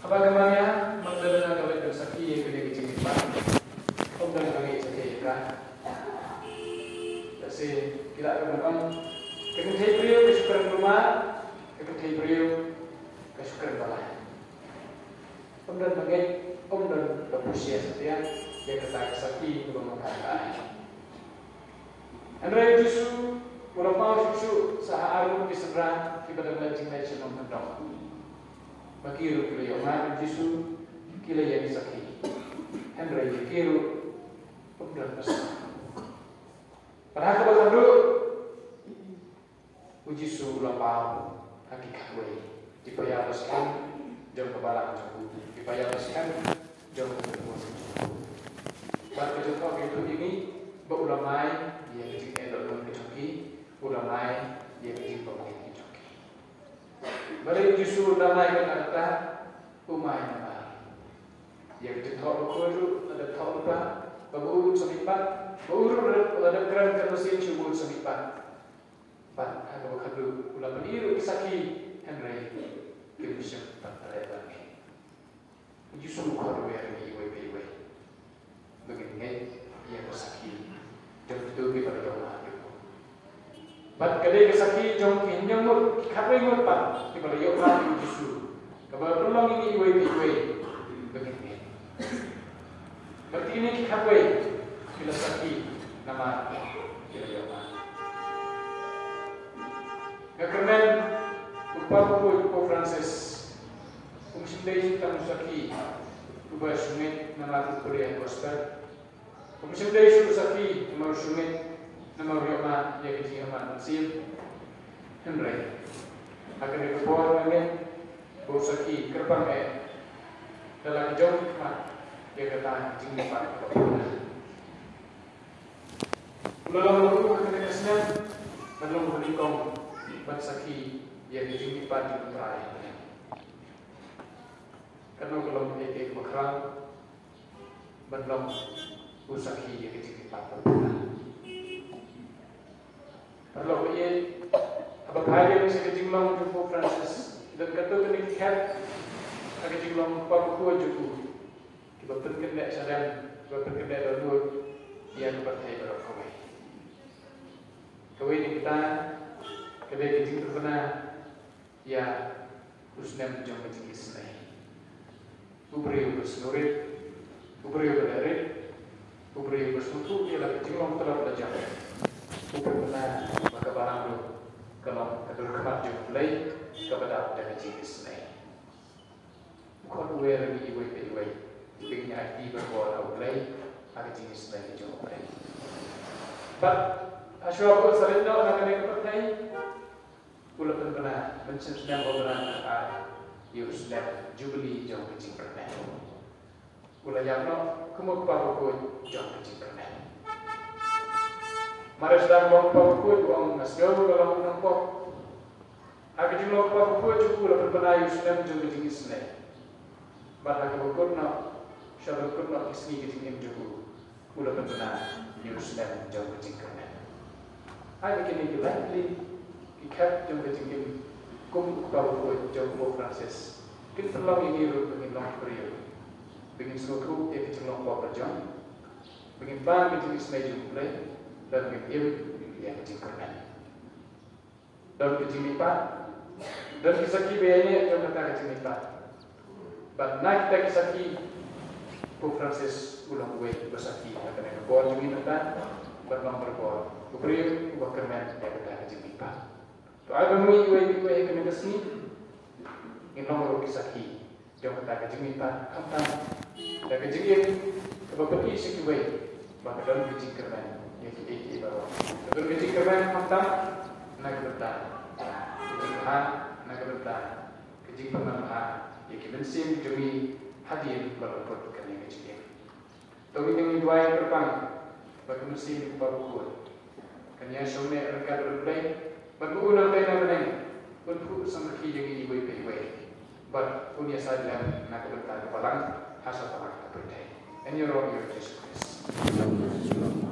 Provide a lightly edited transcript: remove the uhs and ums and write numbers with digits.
Apa gambarnya? Magdalena kalau bersaki yang gede-gede cepat. Om dan kita. Jadi kita akan kemudian beliau kesukaran rumah, kemudian beliau kesukaran bala. Kemudian bagai dan berusia setia dia kata sakit belum makan. Andai Yesus ulah mau susu saharu di seberang ibadah lajing lajing nombor. Bagi beliau mah Yesus kila yang sakit. Andai kiru kemudian besar. Padahal kalau dulu uji sulah pau hakikat wei dibayar sekian jam kebalang jauh dibayar sekian jauh kemudian. Pada contoh itu ini berulamai dia kecil dalam kecoki ulamai dia kecil pemain kecoki. Balik justru ulamai kata umai nama dia kecil tahu berkudu ada tahu lupa berurut semipat berurut ada keran kermesin cubur semipat. Pan ada berkadu ulam beriru kisaki Henry Kimsem pada lagi. Justru kau yang iwe begini ia bersaki jom itu pada jomah itu. Bat kadai kesaki jom kinyamur kapai murpat di pada jomah itu justru. Kabar peluang ini iwe begini. Berarti ini kapai bila saki nama bila jomah. Kekermen upah Francis umsindai tamu saki ubah sumit nama kuliah gospel. Kemudian dari saki nomor sumit nomor lima yang dijaman masih Henry akan dikepor lagi bau saki kerbang dalam jauh mat dia kata jinggi pak ulang akan dikasihkan belum berlingkong bat saki yang jinggi pak di terakhir karena kalau mereka berkerang belum usaki dia kecil patah. Kalau ia apa bahaya bisa kecil long jumbo Francis dan kata kena kihat kecil long papu juku kita perkenda sadam kita perkenda dulu dia berpartai berkawai. Kawai ini kita kedai kecil terkena ya usnam jom kecil senai. Ubri berselurit, ubri berdarit. Ubri bersuatu ialah kecil orang telah belajar. Ubri benar maka barang lu kalau kedua kemat jumlai kepada dan kecil senai. Bukan uwe lagi iwe Ibignya IT berbuat ulai agak kecil senai jumlai. But asyik aku serinda orang yang kepertai ulah benar mencensang orang Yusuf Jubilee jauh kecil pernah. Ulah yang no kemuk papu jauh kecil pernah. Mari sedang bawa papu uang nasgau dalam nampok. Agak jumlah papu cukup ulah berpernah Yusuf jauh kecil isne. Bahkan kemuk no syabul kurno isni kecil cukup ulah berpernah Yusuf jauh kecil pernah. Ayat ini juga ikat jauh kecil kemuk papu jauh Francis. Kita terlalu ini begini long period. Begini suatu dia kecelong bawa berjam, begini bang begini semai jumlah dan begini yang kecil kerana. Dan kecil lipat dan kisaki biayanya jauh kata kecil lipat. But naik kita kisaki Pope Francis ulang uwe bersaki kata mereka buat jumi kata berlang berbuat. Kuberi ubah kerana dia kata kecil lipat. Tu ada mui uwe yang kena kesini. Ini nomor kisaki jauh kata kecil lipat kampan. Dan kejadian kebapak isi kubai, bahkan dalam kecil kerana yang kita bawa. Dalam kecil kerana hantam nak bertahan, kecil bahan nak bertahan, kecil penambahan yang kita sim demi hadir berlaku kerana kecil. Tapi yang dua yang terbang, bagi mesin berbuat. Kerana semua mereka berbaik, berbuat dan lain-lain, berbuat sama kiri yang ini baik. But punya sahaja nak bertahan kepalang. Asal tak berdaya. And you're all your Jesus Christ.